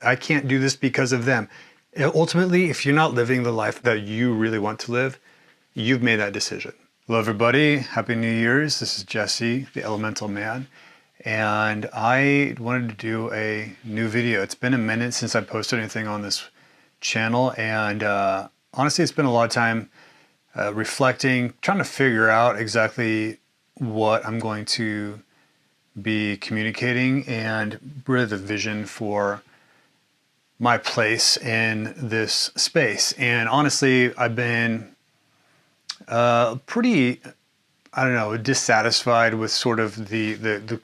I can't do this because of them. Ultimately, if you're not living the life that you really want to live, you've made that decision. Hello, everybody. Happy New Year's. This is Jesse, the Elemental Man. And I wanted to do a new video. It's been a minute since I posted anything on this channel. And honestly, it's been a lot of time reflecting, trying to figure out exactly what I'm going to be communicating and really the vision for my place in this space. And honestly, I've been pretty, I don't know, dissatisfied with sort of the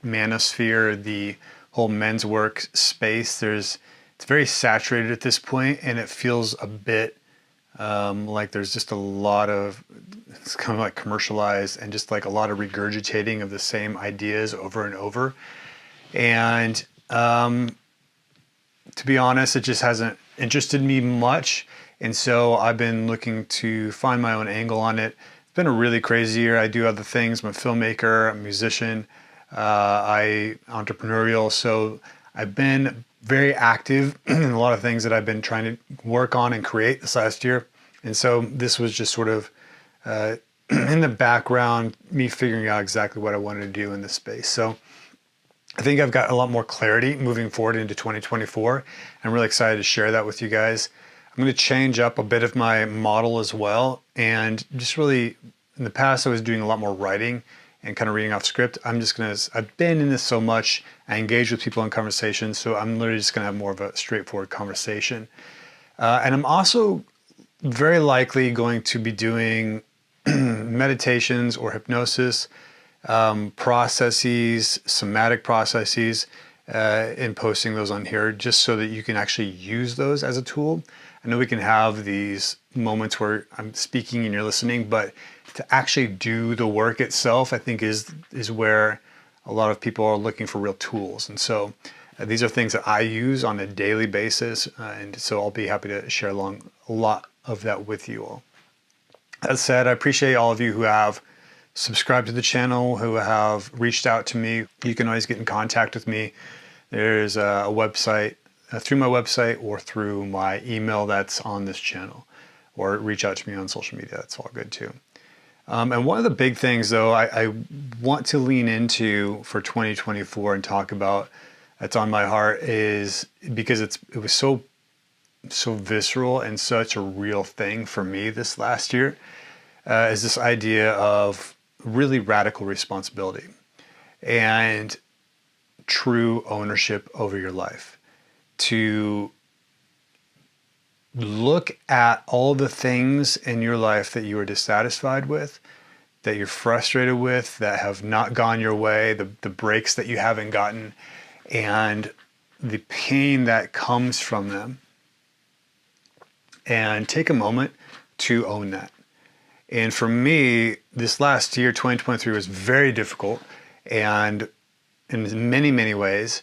manosphere, the whole men's work space. It's very saturated at this point, and it feels a bit like there's just a lot of, it's kind of like commercialized and just like a lot of regurgitating of the same ideas over and over. And to be honest, it just hasn't interested me much. And so I've been looking to find my own angle on it. It's been a really crazy year. I do other things. I'm a filmmaker, I'm a musician, entrepreneurial. So I've been very active in a lot of things that I've been trying to work on and create this last year. And so this was just sort of in the background, me figuring out exactly what I wanted to do in this space. So I think I've got a lot more clarity moving forward into 2024. I'm really excited to share that with you guys. I'm going to change up a bit of my model as well. And just really, in the past, I was doing a lot more writing and kind of reading off script. I've been in this so much, I engage with people in conversations, so I'm literally just going to have more of a straightforward conversation. And I'm also very likely going to be doing meditations or hypnosis processes, somatic processes, and posting those on here just so that you can actually use those as a tool. I know we can have these moments where I'm speaking and you're listening, but to actually do the work itself, I think is where a lot of people are looking for real tools. And so these are things that I use on a daily basis. And so I'll be happy to share along a lot of that with you all. That said, I appreciate all of you who have subscribed to the channel, who have reached out to me. You can always get in contact with me. There's a website, through my website or through my email that's on this channel, or reach out to me on social media. That's all good too. And one of the big things though, I want to lean into for 2024 and talk about, that's on my heart, is because it was so visceral and such a real thing for me this last year, is this idea of really radical responsibility and true ownership over your life. To look at all the things in your life that you are dissatisfied with, that you're frustrated with, that have not gone your way, the breaks that you haven't gotten, and the pain that comes from them. And take a moment to own that. And for me, this last year, 2023, was very difficult and in many, many ways.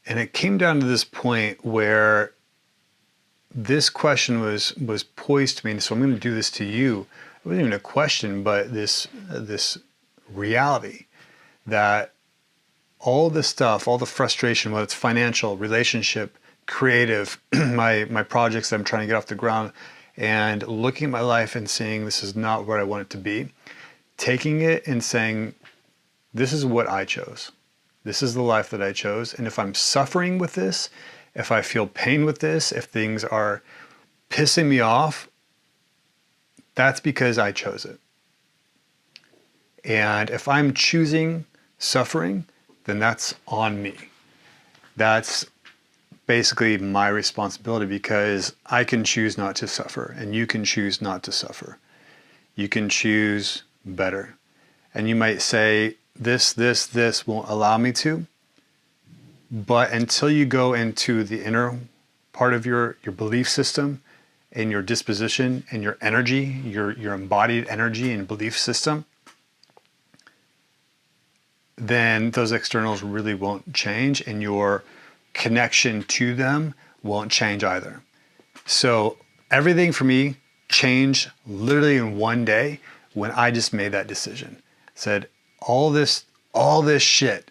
And it came down to this point where this question was poised to me. And so I'm going to do this to you. It wasn't even a question, but this reality that all the stuff, all the frustration, whether it's financial, relationship, creative, my projects that I'm trying to get off the ground, and looking at my life and seeing this is not what I want it to be, taking it and saying, this is what I chose. This is the life that I chose. And if I'm suffering with this, if I feel pain with this, if things are pissing me off, that's because I chose it. And if I'm choosing suffering, then that's on me. That's basically my responsibility, because I can choose not to suffer and you can choose not to suffer. You can choose better. And you might say, this won't allow me to. But until you go into the inner part of your belief system and your disposition and your energy, your embodied energy and belief system, then those externals really won't change, and your connection to them won't change either. So everything for me changed literally in one day when I just made that decision. Said, all this shit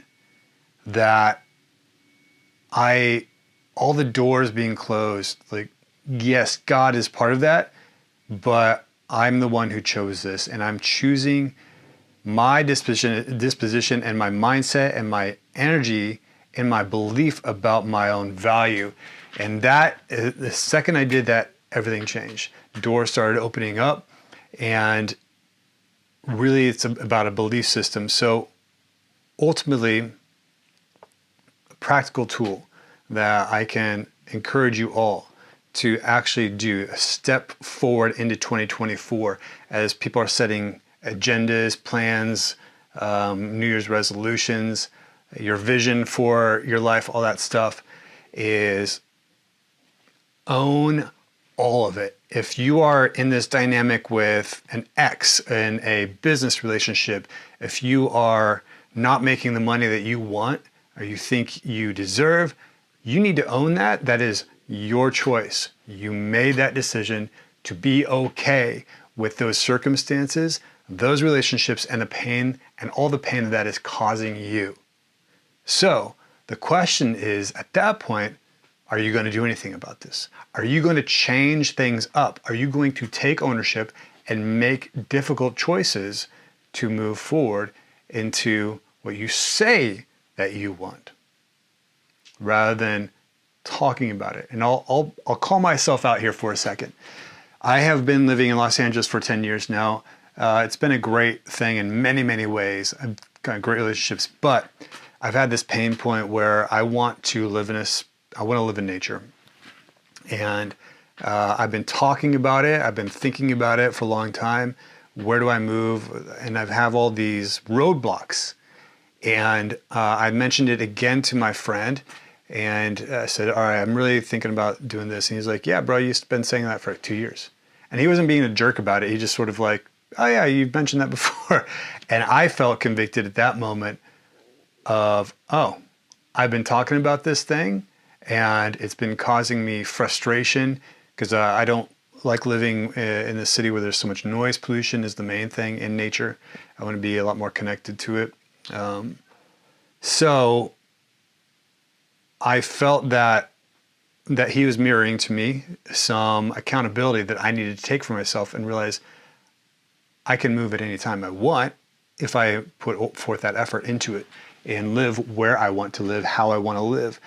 that I all the doors being closed, like, yes, God is part of that, but I'm the one who chose this, and I'm choosing my disposition and my mindset and my energy and my belief about my own value. And that, the second I did that, everything changed. Doors started opening up, and really it's about a belief system. So ultimately, a practical tool that I can encourage you all to actually do a step forward into 2024 as people are setting agendas, plans, New Year's resolutions, your vision for your life, all that stuff, is own all of it. If you are in this dynamic with an ex in a business relationship, if you are not making the money that you want or you think you deserve, you need to own that. That is your choice. You made that decision to be okay with those circumstances, those relationships, and the pain and all the pain that is causing you. So the question is, at that point, are you going to do anything about this? Are you going to change things up? Are you going to take ownership and make difficult choices to move forward into what you say that you want, rather than talking about it? And I'll call myself out here for a second. I have been living in Los Angeles for 10 years now. It's been a great thing in many, many ways. I've got great relationships, but I've had this pain point where I want to live in nature. And I've been talking about it. I've been thinking about it for a long time. Where do I move? And I have all these roadblocks. And I mentioned it again to my friend, and I said, all right, I'm really thinking about doing this. And he's like, yeah, bro, you've been saying that for like 2 years. And he wasn't being a jerk about it. He just sort of like, oh yeah, you've mentioned that before. And I felt convicted at that moment of, oh, I've been talking about this thing, and it's been causing me frustration because I don't like living in the city where there's so much noise. Pollution is the main thing in nature. I want to be a lot more connected to it. So I felt that he was mirroring to me some accountability that I needed to take for myself and realize I can move at any time I want if I put forth that effort into it and live where I want to live, how I want to live,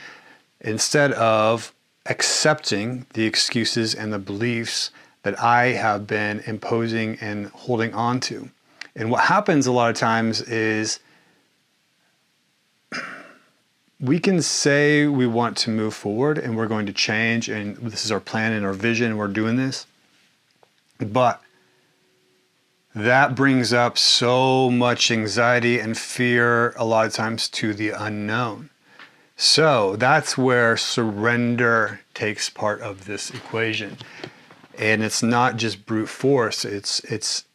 instead of accepting the excuses and the beliefs that I have been imposing and holding on to. And what happens a lot of times is we can say we want to move forward and we're going to change and this is our plan and our vision and we're doing this, but that brings up so much anxiety and fear a lot of times to the unknown. So that's where surrender takes part of this equation. And it's not just brute force, it's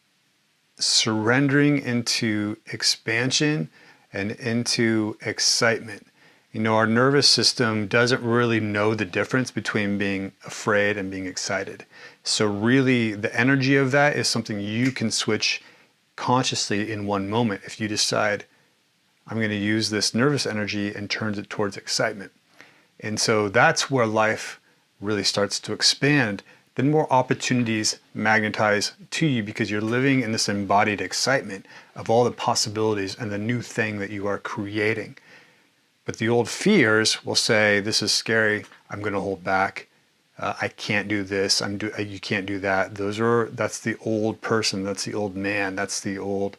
surrendering into expansion and into excitement. You know, our nervous system doesn't really know the difference between being afraid and being excited. So really, the energy of that is something you can switch consciously in one moment if you decide, I'm going to use this nervous energy and turn it towards excitement. And so that's where life really starts to expand. Then more opportunities magnetize to you because you're living in this embodied excitement of all the possibilities and the new thing that you are creating. But the old fears will say, this is scary, I'm going to hold back. I can't do this. You can't do that. That's the old person. That's the old man. That's the old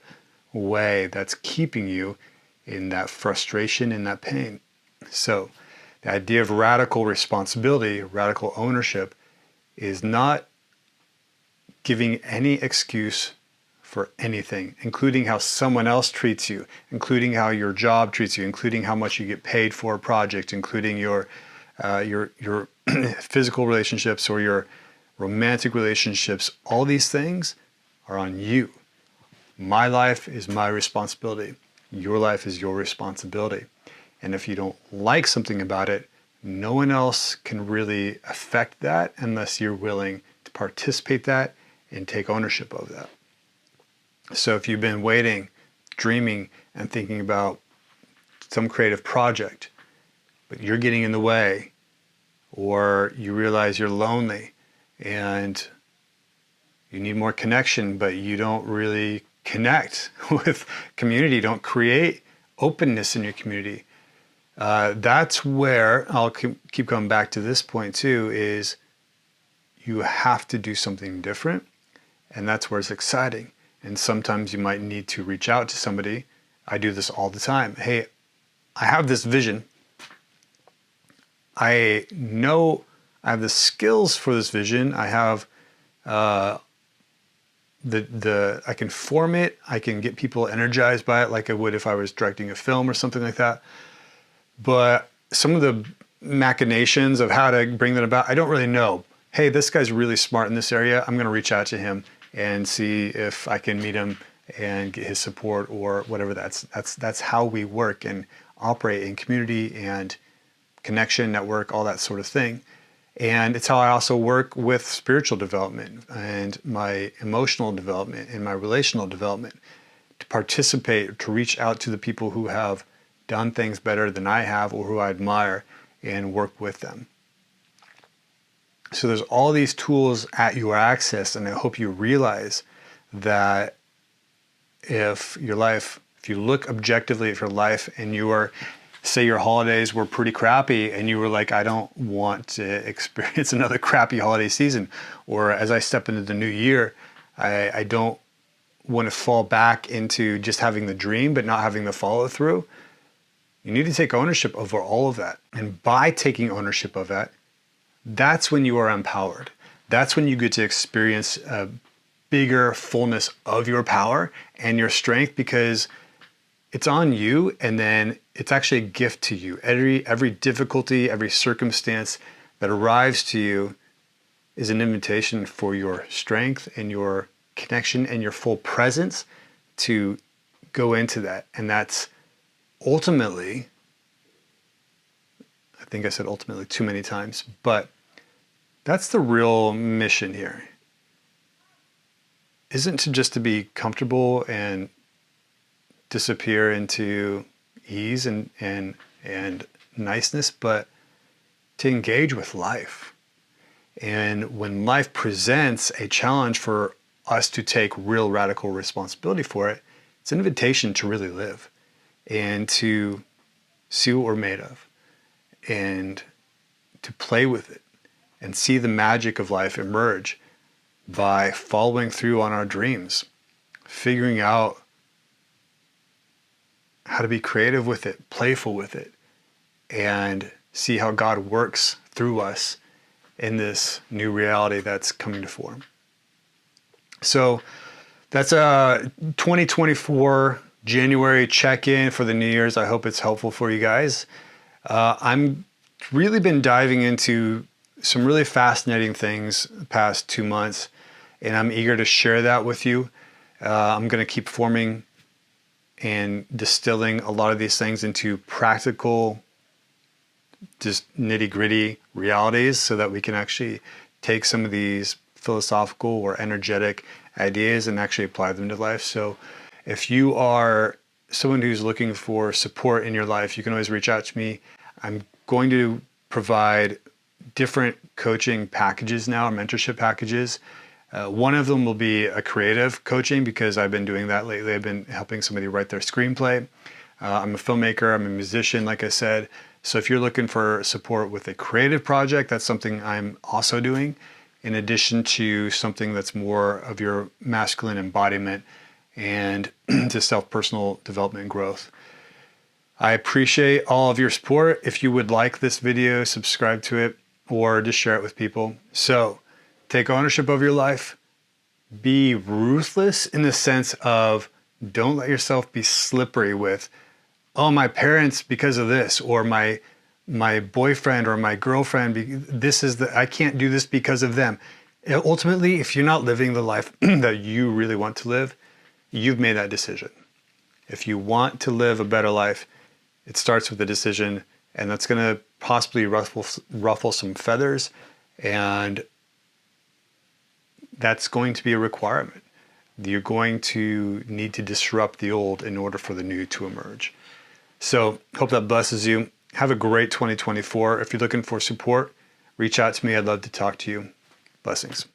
way that's keeping you in that frustration and that pain. So the idea of radical responsibility, radical ownership, is not giving any excuse for anything, including how someone else treats you, including how your job treats you, including how much you get paid for a project, including your physical relationships or your romantic relationships. All these things are on you. My life is my responsibility. Your life is your responsibility. And if you don't like something about it, no one else can really affect that unless you're willing to participate that and take ownership of that. So if you've been waiting, dreaming, and thinking about some creative project, but you're getting in the way, or you realize you're lonely and you need more connection, but you don't really connect with community, don't create openness in your community. That's where I'll keep coming back to this point too, is you have to do something different. And that's where it's exciting. And sometimes you might need to reach out to somebody. I do this all the time. Hey, I have this vision. I know I have the skills for this vision. I have I can form it. I can get people energized by it like I would if I was directing a film or something like that. But some of the machinations of how to bring that about, I don't really know. Hey, this guy's really smart in this area. I'm going to reach out to him and see if I can meet him and get his support or whatever. That's how we work and operate in community and connection, network, all that sort of thing. And it's how I also work with spiritual development and my emotional development and my relational development, to participate, to reach out to the people who have done things better than I have or who I admire and work with them. So there's all these tools at your access, and I hope you realize that if you look objectively at your life and say your holidays were pretty crappy and you were like, I don't want to experience another crappy holiday season, or as I step into the new year, I don't want to fall back into just having the dream but not having the follow through. You need to take ownership over all of that. And by taking ownership of that, that's when you are empowered. That's when you get to experience a bigger fullness of your power and your strength, because it's on you, and then it's actually a gift to you. Every difficulty, every circumstance that arrives to you is an invitation for your strength and your connection and your full presence to go into that. And that's ultimately, I think I said ultimately too many times, but that's the real mission here. Isn't just to be comfortable and disappear into ease and niceness, but to engage with life. And when life presents a challenge for us to take real radical responsibility for it, it's an invitation to really live and to see what we're made of and to play with it and see the magic of life emerge by following through on our dreams, figuring out how to be creative with it, playful with it, and see how God works through us in this new reality that's coming to form. So that's a 2024 January check-in for the New Year's. I hope it's helpful for you guys. I'm really been diving into some really fascinating things the past 2 months, and I'm eager to share that with you. I'm going to keep forming and distilling a lot of these things into practical, just nitty-gritty realities so that we can actually take some of these philosophical or energetic ideas and actually apply them to life. So if you are someone who's looking for support in your life, you can always reach out to me. I'm going to provide different coaching packages now, or mentorship packages. One of them will be a creative coaching, because I've been doing that lately. I've been helping somebody write their screenplay. I'm a filmmaker, I'm a musician, like I said. So if you're looking for support with a creative project, that's something I'm also doing, in addition to something that's more of your masculine embodiment and to self-personal development and growth. I appreciate all of your support. If you would like this video, subscribe to it or just share it with people. So take ownership of your life. Be ruthless in the sense of, don't let yourself be slippery with, oh, my parents because of this, or my boyfriend or my girlfriend, I can't do this because of them. Ultimately, if you're not living the life that you really want to live, you've made that decision. If you want to live a better life, it starts with a decision, and that's going to possibly ruffle some feathers, and that's going to be a requirement. You're going to need to disrupt the old in order for the new to emerge. So hope that blesses you. Have a great 2024. If you're looking for support, reach out to me. I'd love to talk to you. Blessings.